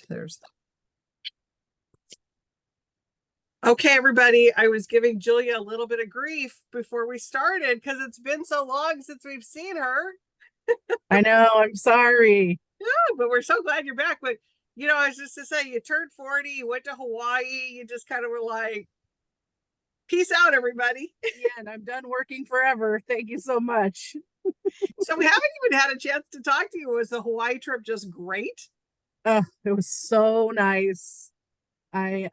There's okay, everybody. I was giving Julia a little bit of grief before we started because it's been so long since we've seen her. I know, I'm sorry. Yeah, but we're so glad you're back. But I was just to say, you turned 40, you went to Hawaii, you just kind of were like, peace out, everybody. Yeah, and I'm done working forever. Thank you so much. So we haven't even had a chance to talk to you. Was the Hawaii trip just great? Oh, it was so nice. I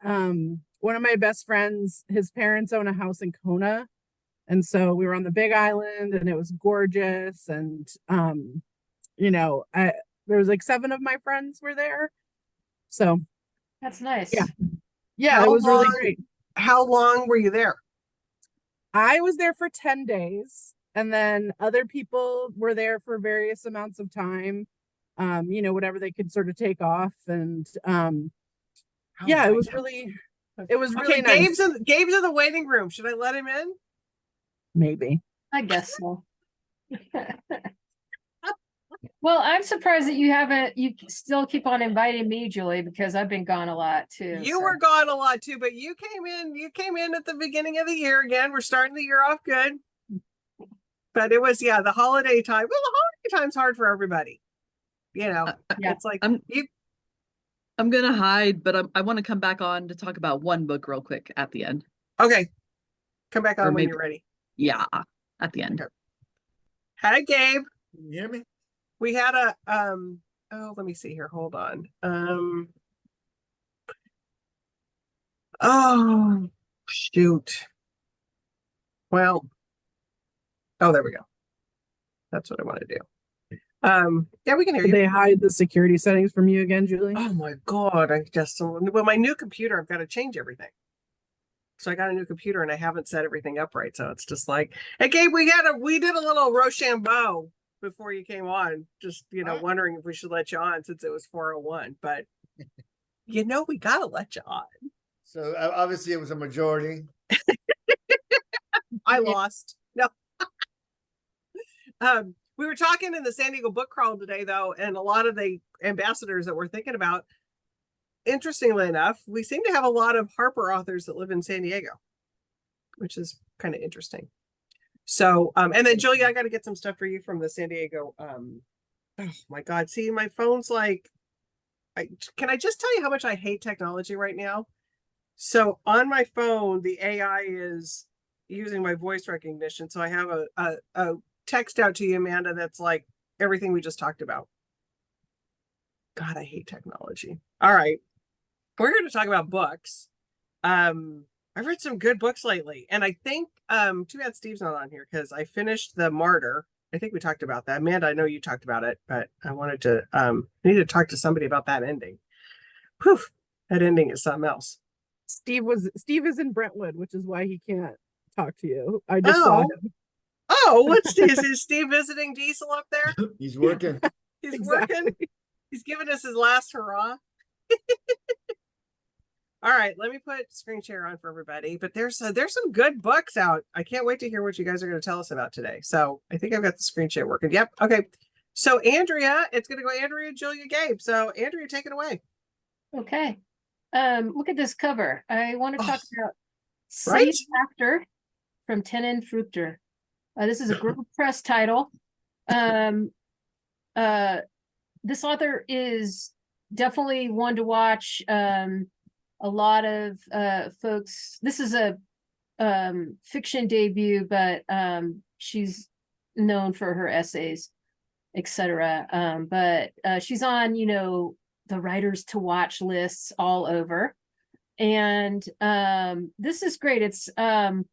one of my best friends, his parents own a house in Kona. And so we were on the Big Island and it was gorgeous. And there was like 7 of my friends were there. So That's nice. yeah, it was really great. How long were you there? I was there for 10 days, and then other people were there for various amounts of time. Whatever they could sort of take off. And it was really okay, nice. Gabe's in the waiting room. Should I let him in? Maybe. I guess so. Well, I'm surprised that you still keep on inviting me, Julie, because I've been gone a lot too. You were gone a lot too, but you came in at the beginning of the year again. We're starting the year off good. But it was, the holiday time. Well, the holiday time's hard for everybody. It's like I'm gonna hide, but I want to come back on to talk about one book real quick at the end. Okay. Come back on when you're ready. Yeah, at the end. Okay. Hi, Gabe. Can you hear me? We had a let me see here. Hold on. Oh shoot. Well, there we go. That's what I want to do. We can hear you. Did they hide the security settings from you again, Julie? Oh my God. My new computer, I've got to change everything. So I got a new computer and I haven't set everything up right. So it's just like, hey Gabe, we did a little Rochambeau before you came on, just wondering if we should let you on since it was 4:01, but we gotta let you on. So obviously it was a majority. I lost. No. We were talking in the San Diego book crawl today though, and a lot of the ambassadors that we're thinking about, interestingly enough, we seem to have a lot of Harper authors that live in San Diego, which is kind of interesting. So, and then Julia, I got to get some stuff for you from the San Diego. Oh my God. See, my phone's like, can I just tell you how much I hate technology right now? So on my phone, the AI is using my voice recognition. So I have a text out to you, Amanda, that's like everything we just talked about. God, I hate technology. All right. We're here to talk about books. I've read some good books lately, and I think too bad Steve's not on here because I finished The Martyr. I think we talked about that. Amanda, I know you talked about it, but I wanted to I need to talk to somebody about that ending. Whew, that ending is something else. Steve is in Brentwood, which is why he can't talk to you. I just saw him. What's Steve? Is Steve visiting Diesel up there? He's working. He's working. He's giving us his last hurrah. All right, let me put screen share on for everybody. But there's some good books out. I can't wait to hear what you guys are going to tell us about today. So I think I've got the screen share working. Yep. Okay. So Andrea, it's going to go Andrea, Julia, Gabe. So Andrea, take it away. Okay. Look at this cover. I want to talk about Right? Safe Factor from Tenon Fruchter. This is a Grove Press title. This author is definitely one to watch. A lot of folks, this is a fiction debut, but she's known for her essays, etc. But she's on, the writers to watch lists all over. And this is great. It's a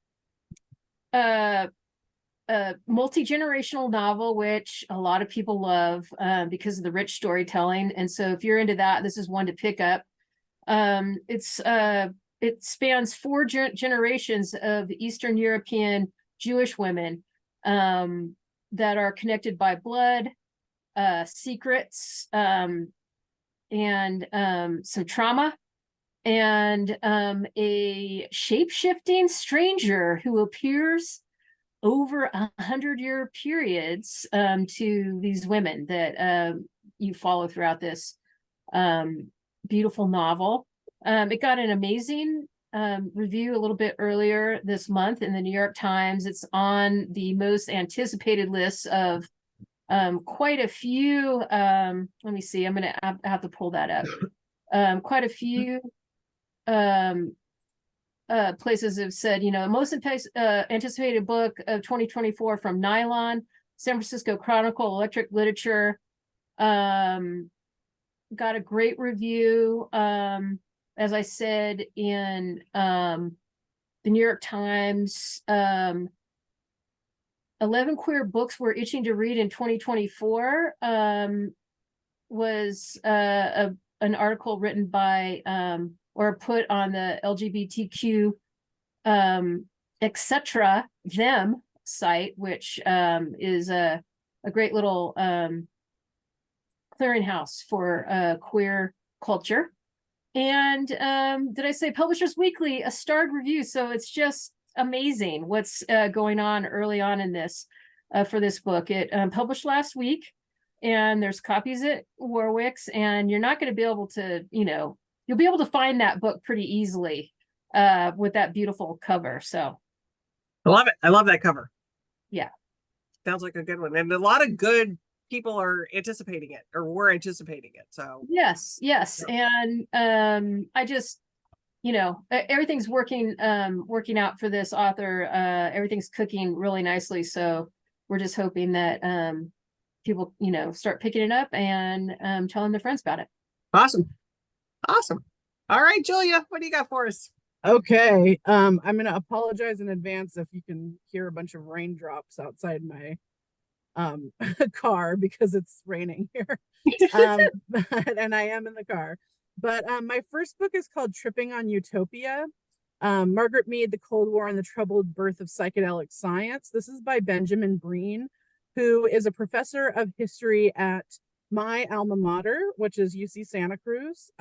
multi-generational novel, which a lot of people love because of the rich storytelling. And so if you're into that, this is one to pick up. It spans 4 generations of Eastern European Jewish women that are connected by blood, secrets, and some trauma, and a shape-shifting stranger who appears over 100-year periods to these women that you follow throughout this. beautiful novel. It got an amazing review a little bit earlier this month in the New York Times. It's on the most anticipated list of quite a few. Let me see. I'm gonna have to pull that up. Quite a few places have said, most anticipated book of 2024 from Nylon, San Francisco Chronicle, Electric Literature. Got a great review. As I said, in the New York Times, 11 queer books we're itching to read in 2024 was an article written by or put on the LGBTQ etc. them site, which is a great little clearinghouse for queer culture. And did I say Publishers Weekly, a starred review? So it's just amazing what's going on early on in this for this book. It published last week, and there's copies at Warwick's, and you're not going to be able to, you'll be able to find that book pretty easily with that beautiful cover. So I love it. I love that cover. Yeah. Sounds like a good one. And a lot of good people are anticipating it, or were anticipating it. So yes. Yeah. And I just, everything's working out for this author. Everything's cooking really nicely. So we're just hoping that people, start picking it up and telling their friends about it. Awesome. All right, Julia, what do you got for us? Okay. I'm gonna apologize in advance if you can hear a bunch of raindrops outside my car because it's raining here. And I am in the car. But my first book is called Tripping on Utopia. Margaret Mead, The Cold War and the Troubled Birth of Psychedelic Science. This is by Benjamin Breen, who is a professor of history at my alma mater, which is UC Santa Cruz.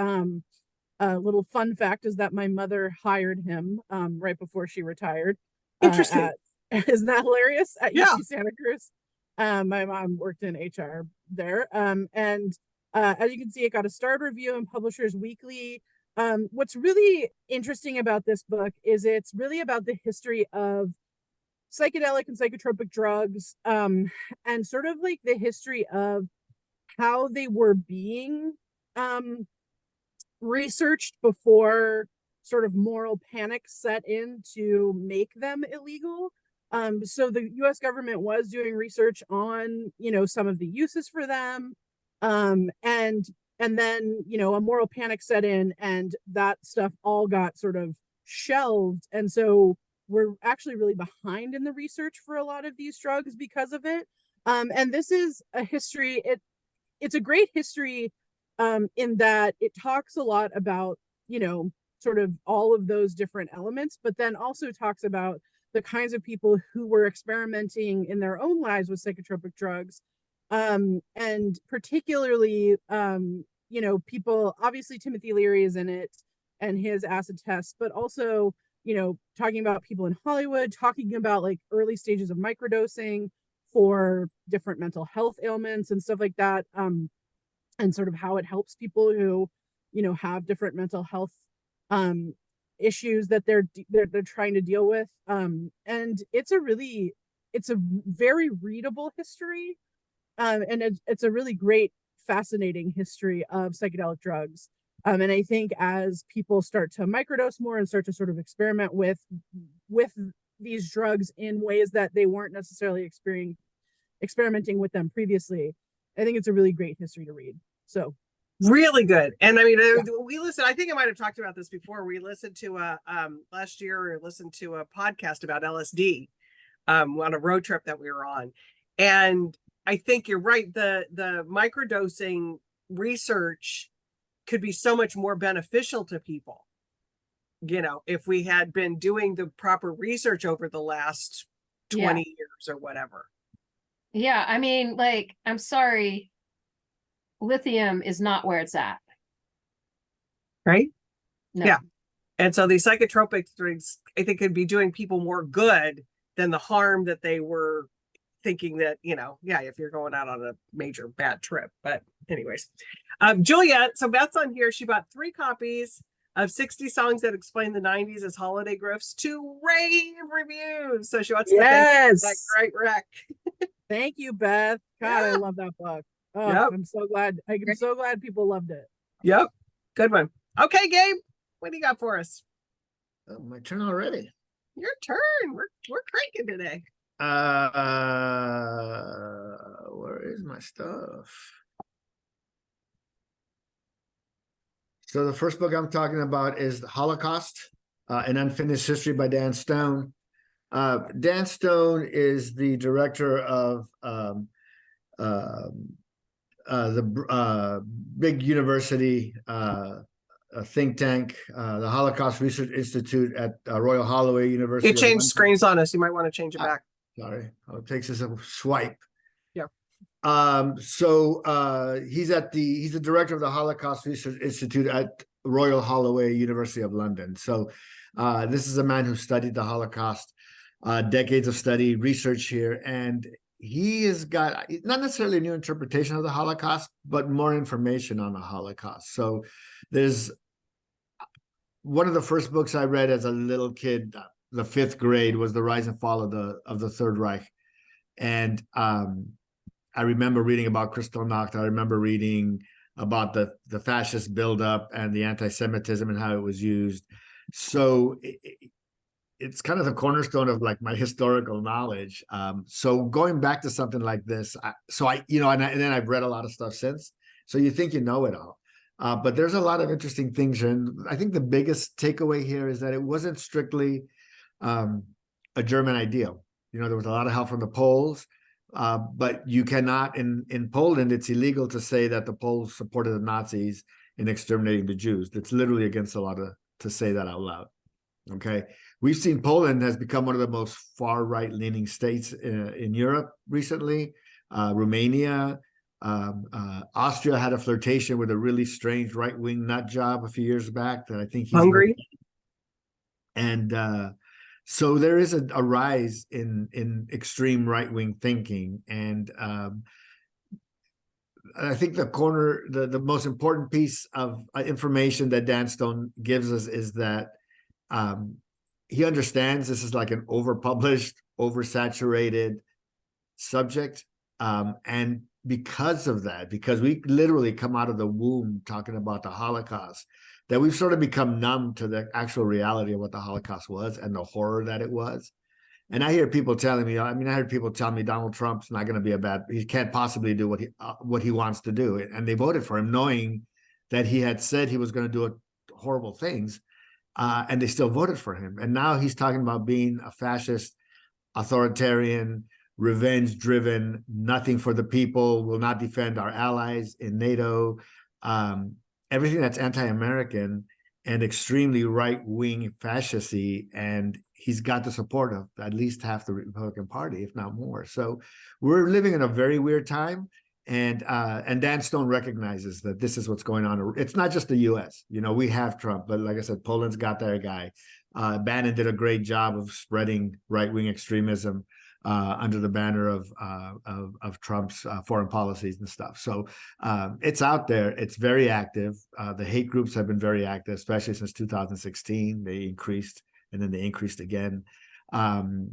A little fun fact is that my mother hired him right before she retired. Interesting. Isn't that hilarious? At Yeah. UC Santa Cruz. My mom worked in HR there. And as you can see, it got a starred review in Publishers Weekly. What's really interesting about this book is it's really about the history of psychedelic and psychotropic drugs, and sort of like the history of how they were being researched before sort of moral panic set in to make them illegal. So the US government was doing research on, some of the uses for them. And then, a moral panic set in, and that stuff all got sort of shelved. And so we're actually really behind in the research for a lot of these drugs because of it. And this is a history, it's a great history in that it talks a lot about, sort of all of those different elements, but then also talks about the kinds of people who were experimenting in their own lives with psychotropic drugs. And particularly, people, obviously Timothy Leary is in it and his acid tests, but also, talking about people in Hollywood, talking about like early stages of microdosing for different mental health ailments and stuff like that. And sort of how it helps people who, have different mental health issues that they're trying to deal with. And it's a very readable history. And it's a really great, fascinating history of psychedelic drugs. And I think as people start to microdose more and start to sort of experiment with these drugs in ways that they weren't necessarily experimenting with them previously, I think it's a really great history to read. So really good. And I mean, Yeah. we listened, I think I might have talked about this before. We listened to last year, we listened to a podcast about LSD on a road trip that we were on. And I think you're right. The microdosing research could be so much more beneficial to people, if we had been doing the proper research over the last 20 years or whatever. Yeah, I mean, like, I'm sorry, lithium is not where it's at. Right? No. Yeah. And so these psychotropic drugs, I think, could be doing people more good than the harm that they were thinking that, you know, yeah, if you're going out on a major bad trip. But anyways, Juliet, so Beth's on here. She bought 3 copies of 60 songs that explain the 90s as holiday grifts to rave reviews. So she wants to thank you for that Yes. great rec. Thank you, Beth. God, I Yeah. love that book. Oh, Yep. I'm so glad. I'm so glad people loved it. Yep. Good one. Okay, Gabe, what do you got for us? Oh, my turn already. Your turn. We're cranking today. Where is my stuff? So the first book I'm talking about is The Holocaust, An Unfinished History by Dan Stone. Dan Stone is the director of the big university think tank, the Holocaust Research Institute at Royal Holloway University. You of changed London. screens on us. You might want to change it back. Sorry, it takes us a swipe. Yeah. He's the director of the Holocaust Research Institute at Royal Holloway University of London. So this is a man who studied the Holocaust, decades of study, research here, and he has got not necessarily a new interpretation of the Holocaust, but more information on the Holocaust. So there's one of the first books I read as a little kid, the 5th grade, was The Rise and Fall of the Third Reich. And I remember reading about Kristallnacht. I remember reading about the fascist buildup and the anti-Semitism and how it was used. So it's kind of the cornerstone of like my historical knowledge. So going back to something like this, and then I've read a lot of stuff since. So you think you know it all. But there's a lot of interesting things. And I think the biggest takeaway here is that it wasn't strictly a German ideal. You know, there was a lot of help from the Poles, but you cannot, in Poland, it's illegal to say that the Poles supported the Nazis in exterminating the Jews. That's literally against the law to say that out loud. Okay. We've seen Poland has become one of the most far right leaning states in Europe recently. Romania, Austria had a flirtation with a really strange right wing nut job a few years back that I think he's Hungary. And so there is a rise in extreme right wing thinking, and I think the most important piece of information that Dan Stone gives us is that he understands this is like an overpublished, oversaturated subject, and because of that, because we literally come out of the womb talking about the Holocaust, that we've sort of become numb to the actual reality of what the Holocaust was and the horror that it was. And I hear people telling me, I heard people tell me Donald Trump's not going to be he can't possibly do what he wants to do. And they voted for him knowing that he had said he was going to do horrible things. And they still voted for him. And now he's talking about being a fascist, authoritarian, revenge-driven, nothing for the people, will not defend our allies in NATO, everything that's anti-American and extremely right-wing fascist-y, and he's got the support of at least half the Republican Party, if not more. So we're living in a very weird time, and Dan Stone recognizes that this is what's going on. It's not just the U.S. You know, we have Trump, but like I said, Poland's got their guy. Bannon did a great job of spreading right-wing extremism under the banner of Trump's foreign policies and stuff. So it's out there. It's very active. The hate groups have been very active, especially since 2016. They increased, and then they increased again. And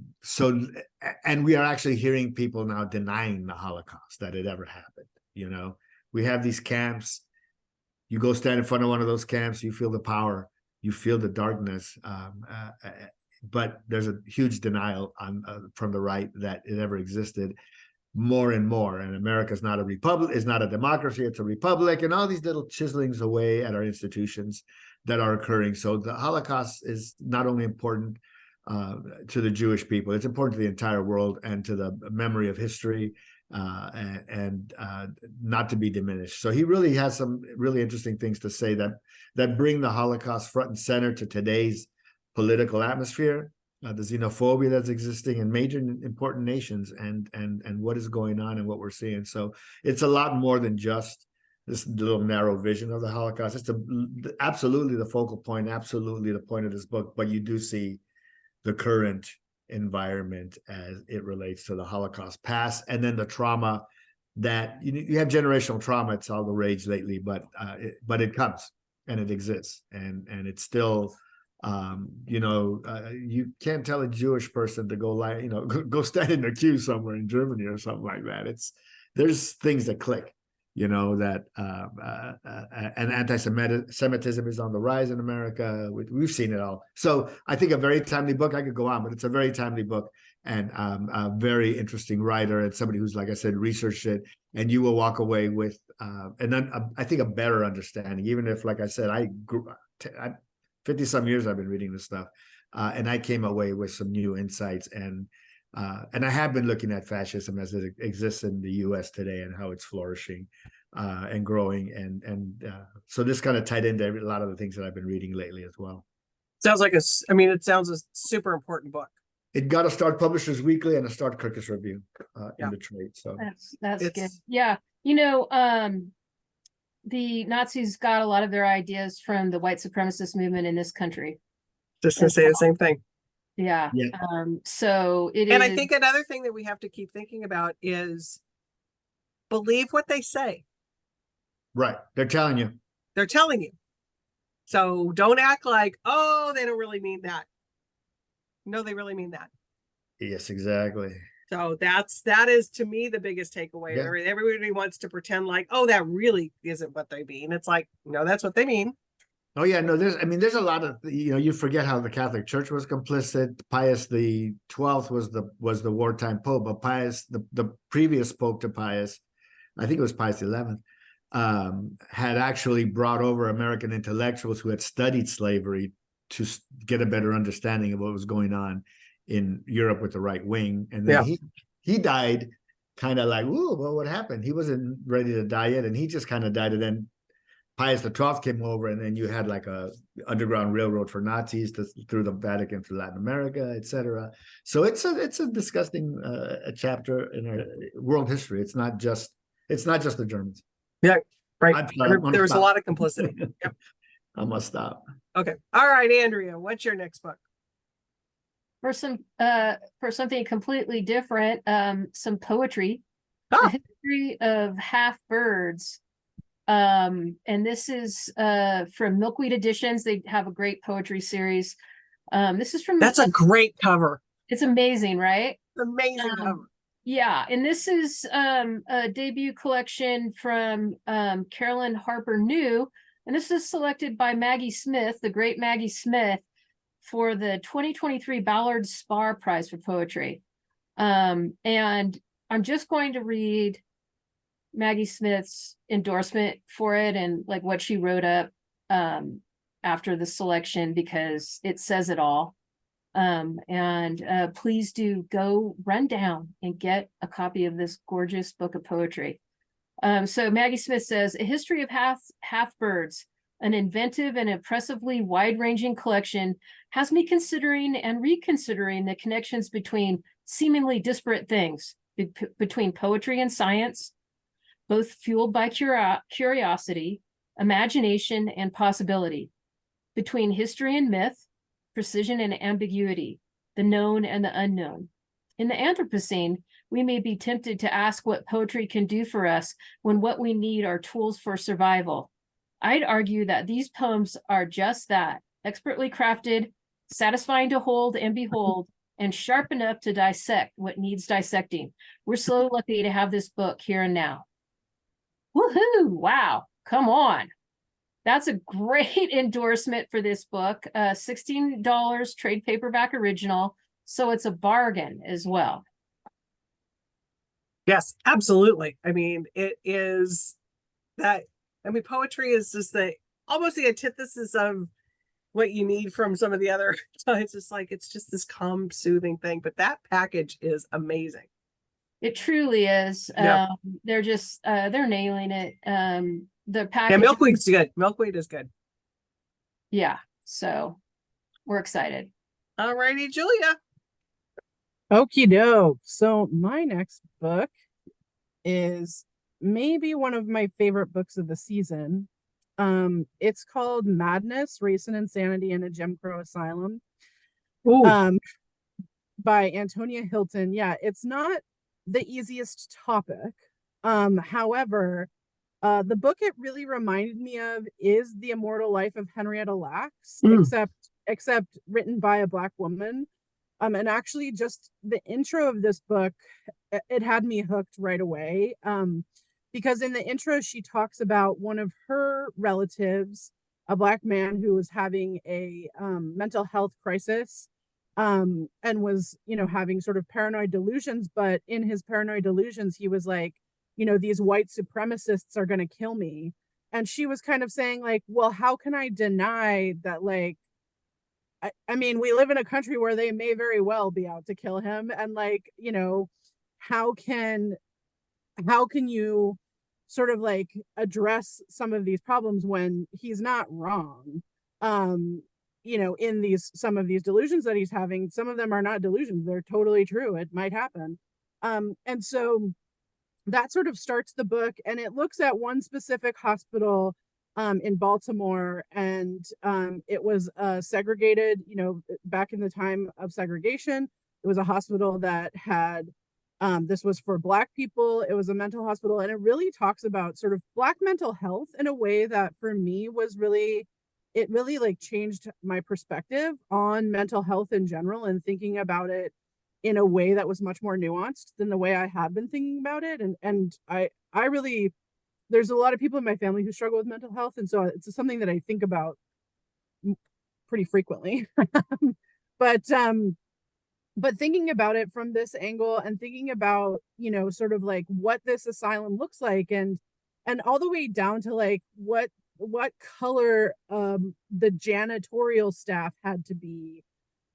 we are actually hearing people now denying the Holocaust, that it ever happened. You know, we have these camps. You go stand in front of one of those camps, you feel the power, you feel the darkness. But there's a huge denial from the right that it ever existed, more and more. And America's not a republic, is not a democracy, it's a republic, and all these little chiselings away at our institutions that are occurring. So the Holocaust is not only important to the Jewish people, it's important to the entire world and to the memory of history, and not to be diminished. So he really has some really interesting things to say that bring the Holocaust front and center to today's political atmosphere, the xenophobia that's existing in major important nations, and what is going on and what we're seeing. So it's a lot more than just this little narrow vision of the Holocaust. It's absolutely the focal point, absolutely the point of this book. But you do see the current environment as it relates to the Holocaust past, and then the trauma that you have generational trauma. It's all the rage lately, but it comes and it exists, and it's still, you can't tell a Jewish person to go go stand in a queue somewhere in Germany or something like that. There's things that click, that and anti-Semitism is on the rise in America. We've seen it all. So I think a very timely book. I could go on, but it's a very timely book, and a very interesting writer, and somebody who's, like I said, researched it, and you will walk away with and then I think a better understanding. Even if, like I said, I grew 50 some years I've been reading this stuff, and I came away with some new insights, and I have been looking at fascism as it exists in the U.S. today and how it's flourishing and growing, and so this kind of tied into a lot of the things that I've been reading lately as well. Sounds like it sounds a super important book. It got a Start Publishers Weekly and a Start Kirkus Review Yeah. in the trade. So That's good. It's- Yeah. The Nazis got a lot of their ideas from the white supremacist movement in this country. Just gonna say the same thing. Yeah. Yeah. So it And is. I think another thing that we have to keep thinking about is believe what they say. right, they're telling you. They're telling you. So don't act like, oh, they don't really mean that. No, they really mean that. Yes, exactly. So that is to me the biggest takeaway. Yeah. Everybody wants to pretend like, oh, that really isn't what they mean. It's like, no, that's what they mean. Oh yeah, no, there's a lot of, you forget how the Catholic Church was complicit. Pius the 12th was the wartime pope, but Pius, the previous pope to Pius, I think it was Pius XI, had actually brought over American intellectuals who had studied slavery to get a better understanding of what was going on in Europe with the right wing. And then he died kind of like, ooh, well, what happened? He wasn't ready to die yet, and he just kind of died. And then Pius the 12th came over, and then you had like a underground railroad for Nazis through the Vatican to Latin America, etc. So it's a disgusting chapter in our world history. It's not just the Germans. Yeah, right. I'm gonna There was a stop. lot of complicity. Yep. I must stop. Okay. All right, Andrea, what's your next book? for something completely different, some poetry, Ah. The History of Half Birds. And this is from Milkweed Editions. They have a great poetry series. This is from That's a great cover. it's amazing, right? Amazing cover. Yeah, and this is a debut collection from Carolyn Harper New, and this is selected by Maggie Smith, the great Maggie Smith, for the 2023 Ballard Spar Prize for Poetry. And I'm just going to read Maggie Smith's endorsement for it and like what she wrote up after the selection, because it says it all. Please do go run down and get a copy of this gorgeous book of poetry. So Maggie Smith says, A History of Half Birds, an inventive and impressively wide-ranging collection, has me considering and reconsidering the connections between seemingly disparate things, between poetry and science, both fueled by curiosity, imagination, and possibility, between history and myth, precision and ambiguity, the known and the unknown. In the Anthropocene, we may be tempted to ask what poetry can do for us when what we need are tools for survival. I'd argue that these poems are just that, expertly crafted, satisfying to hold and behold, and sharp enough to dissect what needs dissecting. We're so lucky to have this book here and now. Woohoo! Wow, come on. That's a great endorsement for this book. $16 trade paperback original. So it's a bargain as well. Yes, absolutely. I mean, it is that. I mean, poetry is just almost the antithesis of what you need from some of the other. So it's just like, it's just this calm, soothing thing. But that package is amazing. It truly is. Yeah. They're just, they're nailing it. The Yeah, package. Milkweed's good. Milkweed is good. Yeah. So we're excited. All righty, Julia. Okie doke. So my next book is maybe one of my favorite books of the season. It's called Madness, Race and Insanity in a Jim Crow Asylum. Ooh. by Antonia Hilton. Yeah, it's not the easiest topic. However, the book it really reminded me of is The Immortal Life of Henrietta Lacks, except written by a Black woman. And actually just the intro of this book, it had me hooked right away. Because in the intro, she talks about one of her relatives, a Black man who was having a mental health crisis, and was, having sort of paranoid delusions. But in his paranoid delusions, he was like, these white supremacists are going to kill me. And she was kind of saying, like, well, how can I deny that, like, I mean, we live in a country where they may very well be out to kill him. And like, how can you sort of like address some of these problems when he's not wrong? In some of these delusions that he's having, some of them are not delusions, they're totally true. It might happen. And so that sort of starts the book, and it looks at one specific hospital in Baltimore, and it was segregated, back in the time of segregation. It was a hospital that had, this was for Black people. It was a mental hospital, and it really talks about sort of Black mental health in a way that for me was really, it really like changed my perspective on mental health in general, and thinking about it in a way that was much more nuanced than the way I had been thinking about it. And I really, there's a lot of people in my family who struggle with mental health. And so it's something that I think about pretty frequently. but thinking about it from this angle, and thinking about, sort of like what this asylum looks like, and all the way down to like what color the janitorial staff had to be.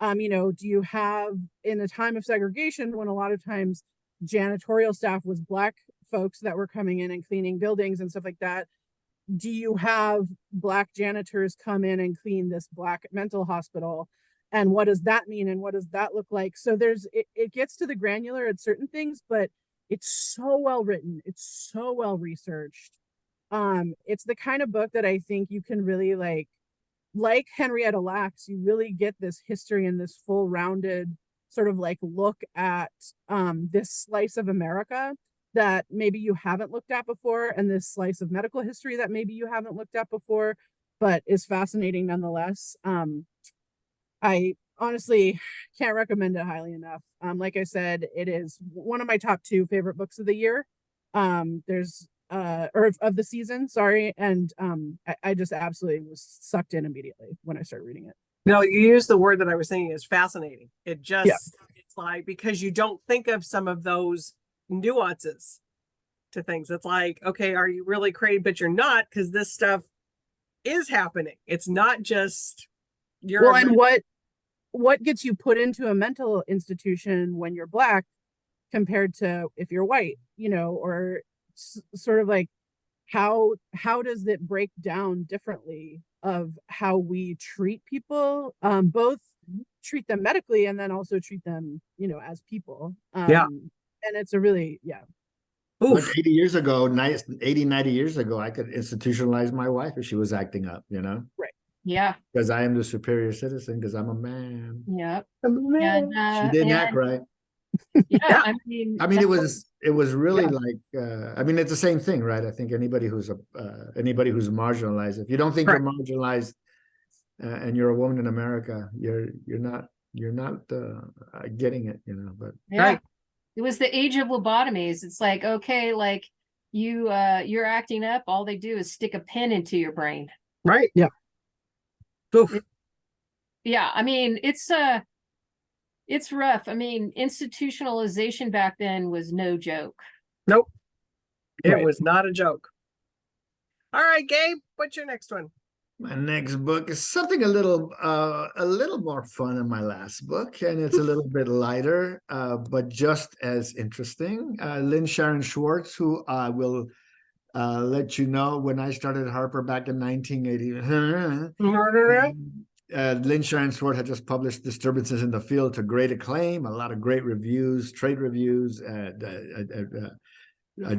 Do you have, in a time of segregation, when a lot of times janitorial staff was Black folks that were coming in and cleaning buildings and stuff like that, do you have Black janitors come in and clean this Black mental hospital? And what does that mean? And what does that look like? So it gets to the granular at certain things, but it's so well written. It's so well researched. It's the kind of book that I think you can really like Henrietta Lacks, you really get this history and this full rounded sort of like look at this slice of America that maybe you haven't looked at before, and this slice of medical history that maybe you haven't looked at before, but is fascinating nonetheless. I honestly can't recommend it highly enough. Like I said, it is one of my top 2 favorite books of the year. Or of the season, sorry. And I just absolutely was sucked in immediately when I started reading it. No, you use the word that I was thinking is fascinating. It just, it's like, because you don't think of some of those nuances to things. It's like, okay, are you really crazy? But you're not, because this stuff is happening. It's not just well, and what gets you put into a mental institution when you're Black compared to if you're white, or sort of like how does it break down differently of how we treat people, both treat them medically and then also treat them, as people. And it's a really, Like 80 years ago, 80, 90 years ago, I could institutionalize my wife if she was acting up, Right. Yeah. Because I am the superior citizen, because I'm a man. Yeah. I'm a man. And, She didn't act right. yeah, Yeah. I mean, it was really like, I mean, it's the same thing, right? I think anybody who's marginalized, if you don't think you're marginalized and you're a woman in America, you're not getting it, but yeah. Right. It was the age of lobotomies. It's like, okay, like you're acting up, all they do is stick a pin into your brain. Right. Yeah. Oof. Yeah, I mean, it's rough. I mean, institutionalization back then was no joke. Nope. It Right. was not a joke. All right, Gabe, what's your next one? my next book is something a little more fun than my last book, and it's a little bit lighter, but just as interesting. Lynn Sharon Schwartz, who I will let you know, when I started Harper back in 1980. Lynn Sharon Schwartz had just published Disturbances in the Field to great acclaim, a lot of great reviews, trade reviews,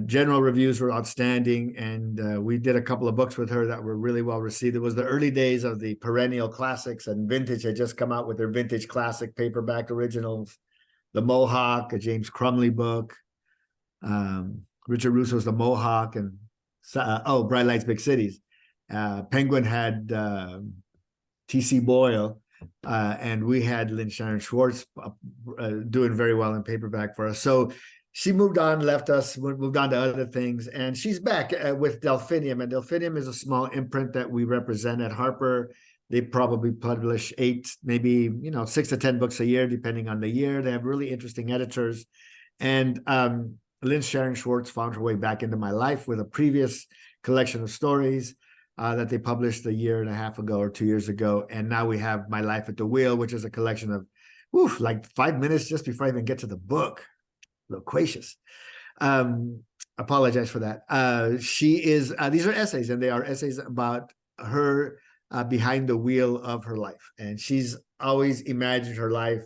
general reviews were outstanding, and we did a couple of books with her that were really well received. It was the early days of the perennial classics, and Vintage had just come out with their Vintage Classic paperback originals. The Mohawk, a James Crumley book. Richard Russo's The Mohawk, and Bright Lights, Big Cities. Penguin had T.C. Boyle, and we had Lynn Sharon Schwartz doing very well in paperback for us. So she moved on, left us, moved on to other things, and she's back with Delphinium. And Delphinium is a small imprint that we represent at Harper. They probably publish 8, maybe 6 to 10 books a year, depending on the year. They have really interesting editors. And Lynn Sharon Schwartz found her way back into my life with a previous collection of stories that they published 1.5 years ago or 2 years ago. And now we have My Life at the Wheel, which is a collection of like 5 minutes just before I even get to the book. Loquacious. Apologize for that. She is, these are essays, and they are essays about her behind the wheel of her life. And she's always imagined her life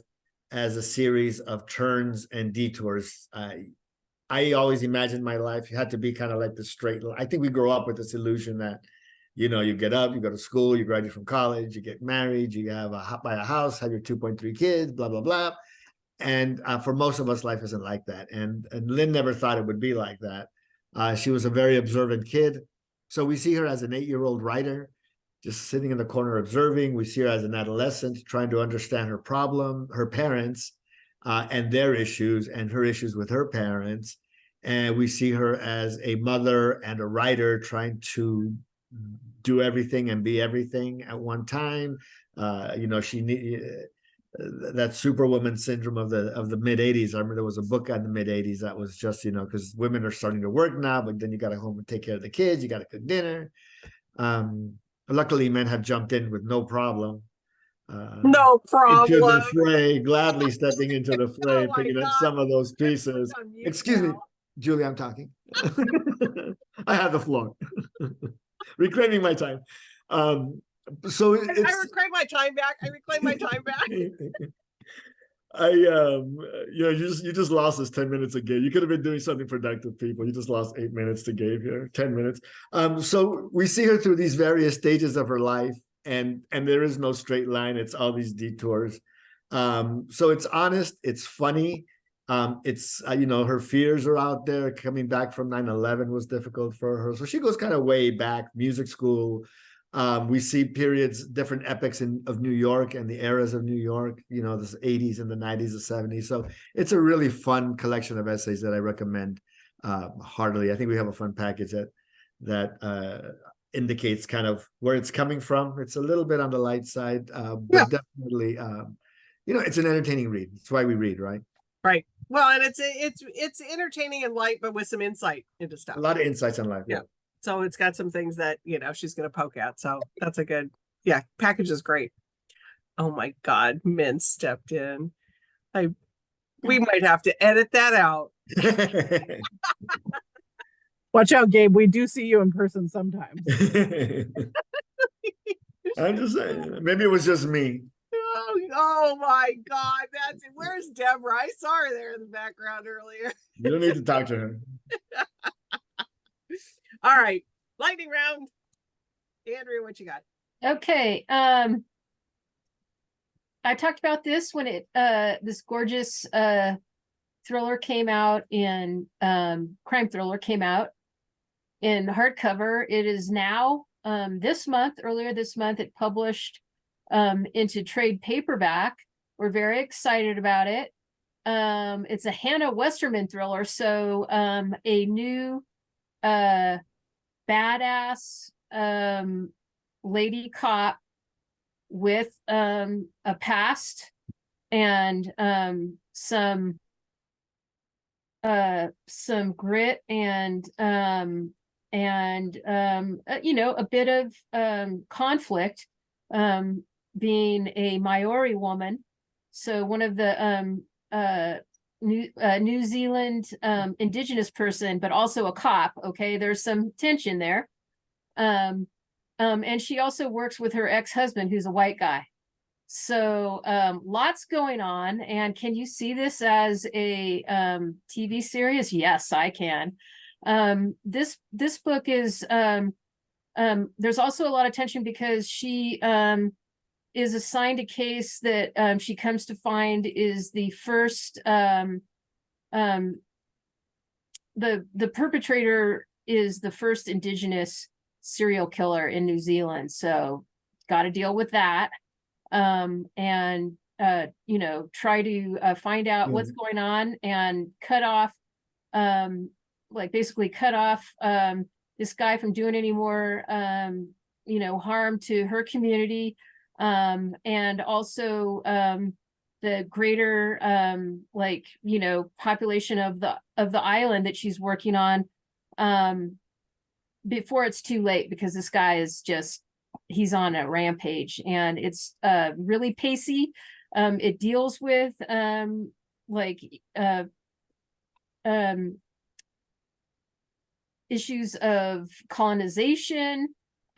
as a series of turns and detours. I always imagined my life had to be kind of like the straight line. I think we grow up with this illusion that, you get up, you go to school, you graduate from college, you get married, you buy a house, have your 2.3 kids, blah, blah, blah. And for most of us, life isn't like that. And Lynn never thought it would be like that. She was a very observant kid. So we see her as an 8-year-old writer, just sitting in the corner observing. We see her as an adolescent, trying to understand her problem, her parents, and their issues, and her issues with her parents. And we see her as a mother and a writer trying to do everything and be everything at one time. She that superwoman syndrome of the mid 80s. I remember there was a book on the mid 80s that was just, because women are starting to work now, but then you got to home and take care of the kids. You got to cook dinner. Luckily, men have jumped in with no problem. No problem. Into the fray, gladly stepping into the fray, Oh my picking up God. some of those pieces. On mute Excuse me, now. Julie, I'm talking. I have the floor. Reclaiming my time. So I reclaim my time back. I reclaim my time back. You just lost us 10 minutes again. You could have been doing something productive, people. You just lost 8 minutes to Gabe here, 10 minutes. So we see her through these various stages of her life, and there is no straight line. It's all these detours. So it's honest, it's funny. It's her fears are out there. Coming back from 9/11 was difficult for her. So she goes kind of way back, music school. We see periods, different epochs of New York and the eras of New York, the 80s and the 90s, the 70s. So it's a really fun collection of essays that I recommend heartily. I think we have a fun package that indicates kind of where it's coming from. It's a little bit on the light side, but definitely, it's an entertaining read. That's why we read, right? Right. Well, and it's entertaining and light, but with some insight into stuff. A lot of insights on life. Yeah. So it's got some things that, she's going to poke at. So that's a good, package is great. Oh my God. Men stepped in. We might have to edit that out. Watch out, Gabe. We do see you in person sometimes. I'm just saying, maybe it was just me. Oh my God. That's it. Where's Deborah? I saw her there in the background earlier. You don't need to talk to her. All right. Lightning round. Andrea, what you got? Okay. I talked about this when this gorgeous thriller came out in crime thriller came out in hardcover. It is now earlier this month it published into trade paperback. We're very excited about it. It's a Hannah Westerman thriller, so a new badass lady cop with a past and some grit and a bit of conflict, being a Maori woman. So one of the New Zealand indigenous person, but also a cop. Okay, there's some tension there. And she also works with her ex-husband, who's a white guy. So lots going on. And can you see this as a TV series? Yes, I can. This book is there's also a lot of tension because she is assigned a case that she comes to find is the first the perpetrator is the first Indigenous serial killer in New Zealand. So got to deal with that. And you know, try to find out what's going on and cut off like basically cut off this guy from doing any more you know, harm to her community. And also the greater like, you know, population of the island that she's working on before it's too late, because this guy is just, he's on a rampage, and it's really pacey. It deals with like issues of colonization,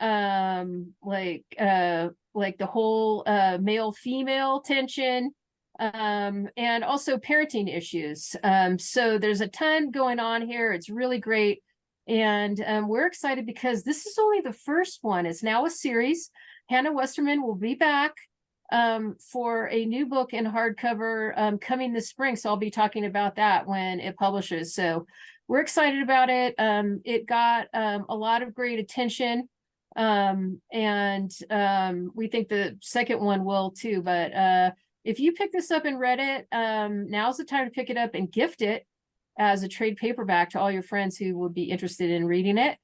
like the whole male female tension, and also parenting issues. So there's a ton going on here. It's really great. And we're excited because this is only the first one. It's now a series. Hannah Westerman will be back for a new book in hardcover coming this spring. So I'll be talking about that when it publishes. So we're excited about it. It got a lot of great attention. And we think the second one will too. But if you pick this up and read it, now's the time to pick it up and gift it as a trade paperback to all your friends who would be interested in reading it.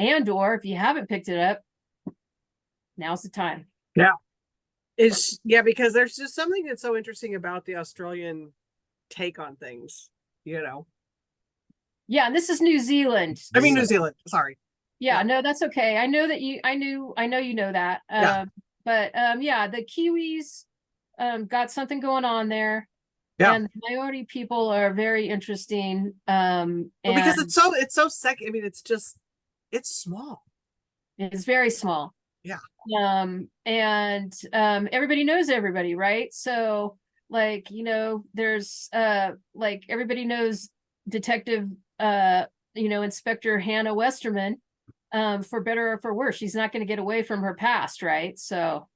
And or if you haven't picked it up, now's the time. Yeah, because there's just something that's so interesting about the Australian take on things, you know. Yeah, and this is New Zealand. I mean, New Zealand, sorry. Yeah, no, that's okay. I know that I know you know that. Yeah. But yeah, the Kiwis got something going on there. Yeah. And the Maori people are very interesting. Well, because it's so I mean, it's small. It's very small. Yeah. And everybody knows everybody, right? So like, you know, there's like everybody knows Detective you know, Inspector Hannah Westerman, for better or for worse. She's not going to get away from her past, right? So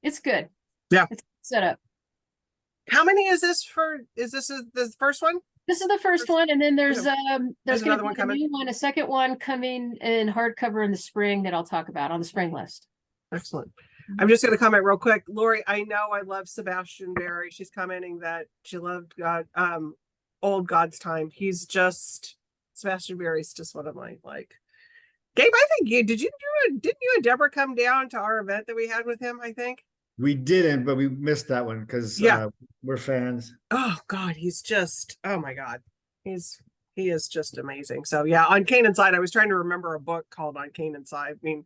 it's good. Yeah. It's set up. How many is this for? Is this the first one? This is the first one, and then there's There's going another to one be a coming? new one, a second one coming in hardcover in the spring that I'll talk about on the spring list. Excellent. I'm just going to comment real quick. Lori, I know I love Sebastian Barry. She's commenting that she loved Old God's Time. He's just, Sebastian Barry's just one of my, like, Gabe, I think didn't you and Deborah come down to our event that we had with him, I think? We didn't, but we missed that one because we're fans. Oh God, he's just, oh my God. He is just amazing. So yeah, on Canaan's Side, I was trying to remember a book called On Canaan's Side. I mean,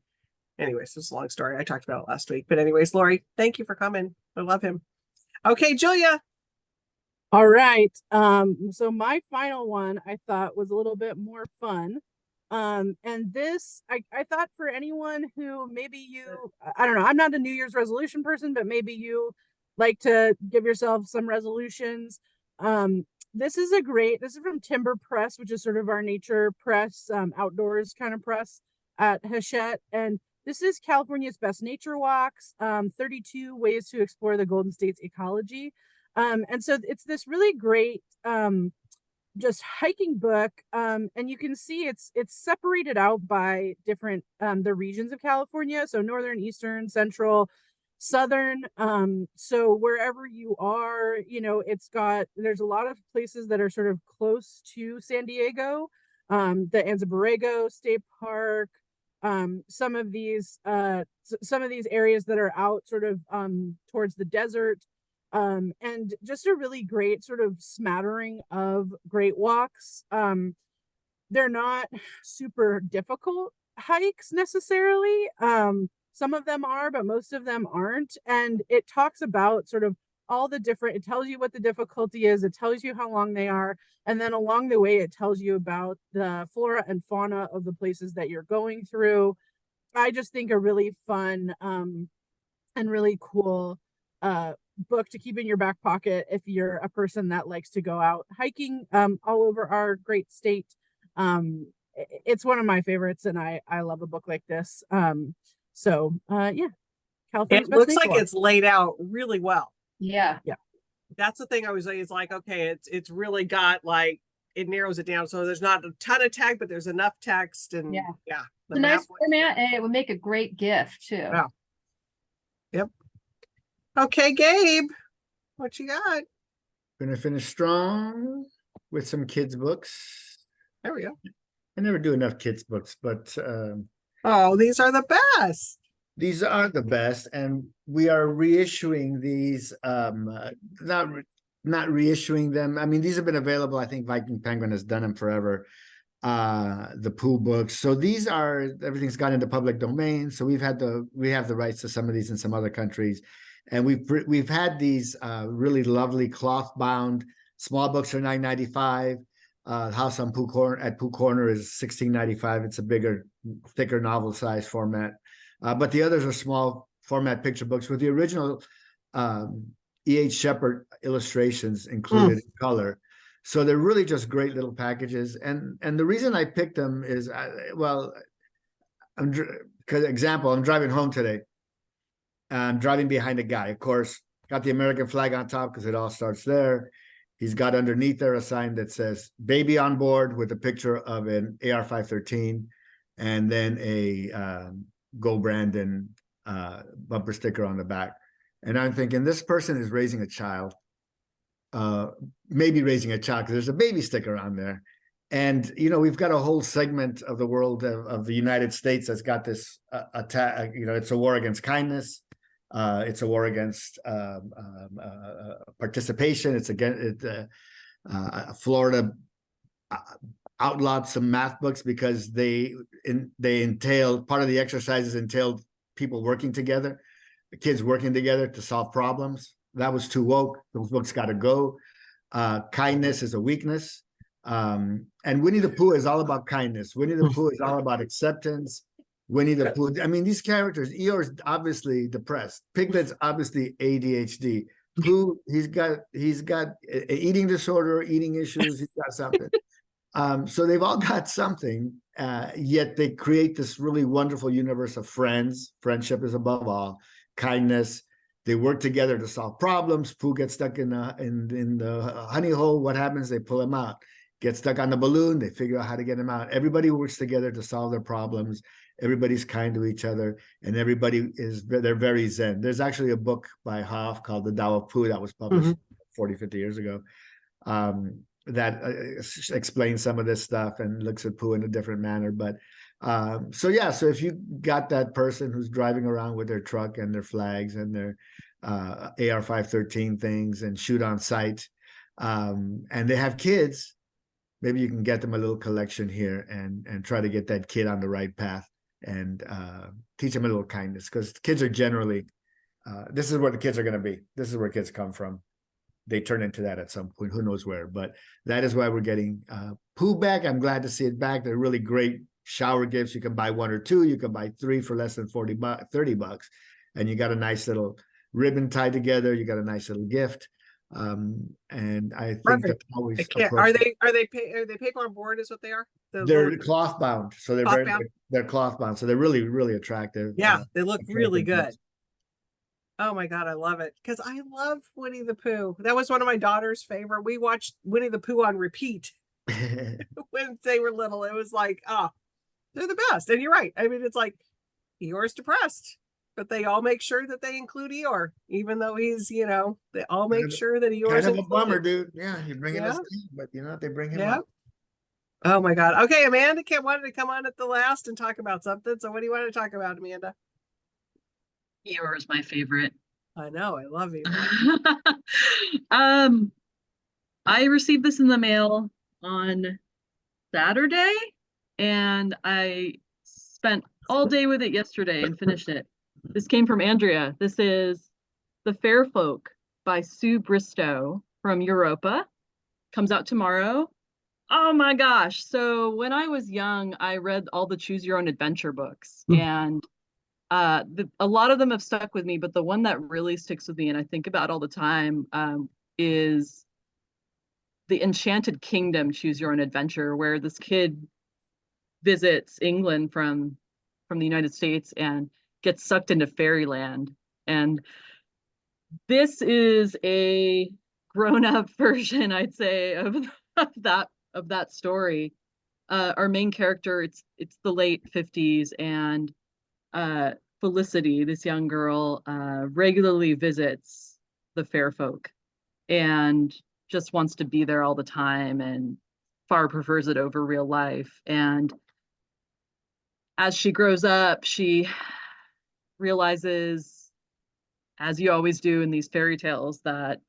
anyways, it's a long story. I talked about it last week. But anyways, Lori, thank you for coming. I love him. Okay, Julia. All right. So my final one I thought was a little bit more fun. And this, I thought for anyone who maybe I don't know, I'm not a New Year's resolution person, but maybe you like to give yourself some resolutions. This is from Timber Press, which is sort of our nature press, outdoors kind of press at Hachette. And this is California's Best Nature Walks, 32 Ways to Explore the Golden State's Ecology. And so it's this really great, just hiking book, and you can see it's separated out by different the regions of California, so northern, eastern, central, southern. So wherever you are, you know, there's a lot of places that are sort of close to San Diego, the Anza Borrego State Park, some of these areas that are out sort of towards the desert. And just a really great sort of smattering of great walks. They're not super difficult hikes necessarily. Some of them are, but most of them aren't. And it talks about sort of it tells you what the difficulty is. It tells you how long they are. And then along the way, it tells you about the flora and fauna of the places that you're going through. I just think a really fun, and really cool, book to keep in your back pocket if you're a person that likes to go out hiking all over our great state. It's one of my favorites, and I love a book like this. So yeah, California's It Best looks like Makeover. it's laid out really well. Yeah. That's the thing I was saying. It's like, okay, it's really got like, it narrows it down. So there's not a ton of text, but there's enough text and Yeah. yeah. It's a nice format and it would make a great gift too. Yeah. Yep. Okay, Gabe, what you got? Gonna finish strong with some kids' books. There we go. I never do enough kids' books, but Oh, these are the best. these are the best, and we are reissuing these. Not reissuing them. I mean, these have been available. I think Viking Penguin has done them forever. The Pooh books. So these are, everything's gone into public domain. So we have the rights to some of these in some other countries, and we've had these really lovely cloth bound small books are $9.95. House on Pooh Corner at Pooh Corner is $16.95. It's a bigger, thicker novel size format. But the others are small format picture books with the original E.H. Shepard illustrations included in color. So they're really just great little packages. And the reason I picked them is, I'm driving home today. I'm driving behind a guy. Of course, got the American flag on top because it all starts there. He's got underneath there a sign that says "Baby on Board" with a picture of an AR-513, and then a Go Brandon bumper sticker on the back. And I'm thinking, this person is raising a child, maybe raising a child, because there's a baby sticker on there. And, you know, we've got a whole segment of the world of the United States that's got this attack. You know, it's a war against kindness. It's a war against participation. It's against Florida outlawed some math books because they entail, part of the exercises entailed people working together, the kids working together to solve problems. That was too woke. Those books got to go. Kindness is a weakness. And Winnie the Pooh is all about kindness. Winnie the Pooh is all about acceptance. Winnie the Pooh. I mean, these characters, Eeyore's obviously depressed. Piglet's obviously ADHD. Pooh, he's got an eating disorder, eating issues. He's got something. So they've all got something, yet they create this really wonderful universe of friends. Friendship is above all. Kindness. They work together to solve problems. Pooh gets stuck in the honey hole. What happens? They pull him out. Get stuck on the balloon. They figure out how to get him out. Everybody works together to solve their problems. Everybody's kind to each other, and they're very zen. There's actually a book by Hoff called The Tao of Pooh that was published 40, 50 years ago. That explains some of this stuff and looks at Pooh in a different manner. But so if you got that person who's driving around with their truck and their flags and their AR-513 things and shoot on sight, and they have kids, maybe you can get them a little collection here and try to get that kid on the right path and teach them a little kindness, because kids are generally, this is where the kids are going to be. This is where kids come from. They turn into that at some point, who knows where, but that is why we're getting Pooh back. I'm glad to see it back. They're really great shower gifts. You can buy one or two, you can buy three for less than 30 bucks. And you got a nice little ribbon tied together. You got a nice little gift. And I think Perfect. that's always Are they paper on board is what they are? They're cloth bound. So Cloth-bound? they're cloth bound. So they're really, really attractive. Yeah, they look really good. books. Oh my God, I love it. Because I love Winnie the Pooh. That was one of my daughter's favorite. We watched Winnie the Pooh on repeat when they were little. It was like, oh, they're the best. And you're right. I mean, it's like Eeyore's depressed, but they all make sure that they include Eeyore, even though he's, they all make sure that Eeyore's Kind of a bummer, included. dude. Yeah, you're bringing us, but they bring him Yeah. up. Oh my God. Okay, Amanda wanted to come on at the last and talk about something. So what do you want to talk about, Amanda? Eeyore is my favorite. I know, I love you. I received this in the mail on Saturday, and I spent all day with it yesterday and finished it. This came from Andrea. This is The Fair Folk by Sue Bristow from Europa. Comes out tomorrow. Oh my gosh. So when I was young, I read all the Choose Your Own Adventure books, and a lot of them have stuck with me, but the one that really sticks with me and I think about all the time is the Enchanted Kingdom Choose Your Own Adventure, where this kid visits England from the United States and gets sucked into fairyland. And this is a grown-up version, I'd say, of that story. Our main character, it's the late 50s, and Felicity, this young girl, regularly visits the fair folk and just wants to be there all the time and far prefers it over real life. And as she grows up, she realizes, as you always do in these fairy tales, that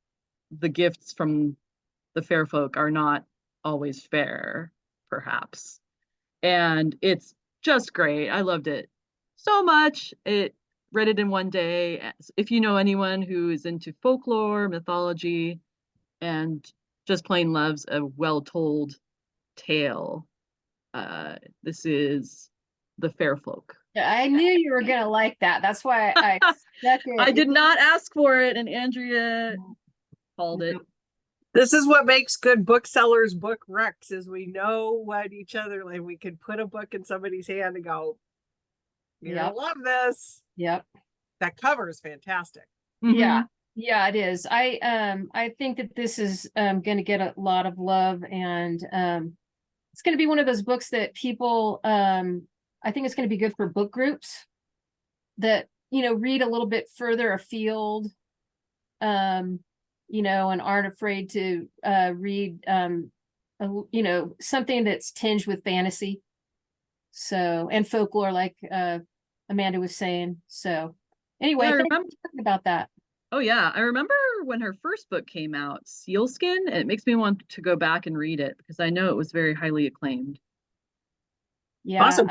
the gifts from the fair folk are not always fair, perhaps. And it's just great. I loved it so much. It read it in one day. If you know anyone who is into folklore, mythology, and just plain loves a well-told tale, this is the fair folk. I knew you were gonna like that. That's why I stuck it. I did not ask for it, and Andrea called it. This is what makes good booksellers book recs, is we know what each other, like, we could put a book in somebody's hand and go, you Yep. love this. Yep. That cover is fantastic. Yeah. Yeah, it is. I think that this is gonna get a lot of love, and it's gonna be one of those books that people I think it's gonna be good for book groups that, read a little bit further afield, and aren't afraid to read something that's tinged with fantasy. So, and folklore, like Amanda was saying. So anyway, Yeah, I thanks remember. for talking about that. Oh yeah, I remember when her first book came out, Sealskin, and it makes me want to go back and read it because I know it was very highly acclaimed. Yeah. Awesome.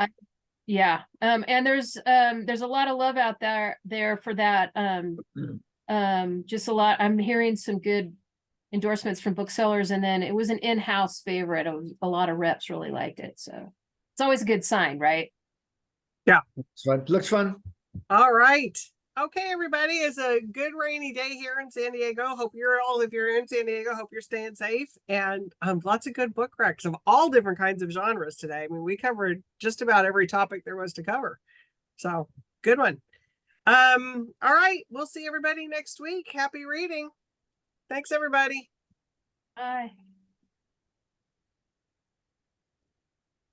Yeah. And there's a lot of love out there for that. Just a lot. I'm hearing some good endorsements from booksellers, and then it was an in-house favorite. A lot of reps really liked it. So it's always a good sign, right? It's fun. Looks fun. All right. Okay, everybody, it's a good rainy day here in San Diego. Hope if you're in San Diego, hope you're staying safe. And lots of good book recs of all different kinds of genres today. I mean, we covered just about every topic there was to cover. So good one. All right, we'll see everybody next week. Happy reading. Thanks, everybody. Bye.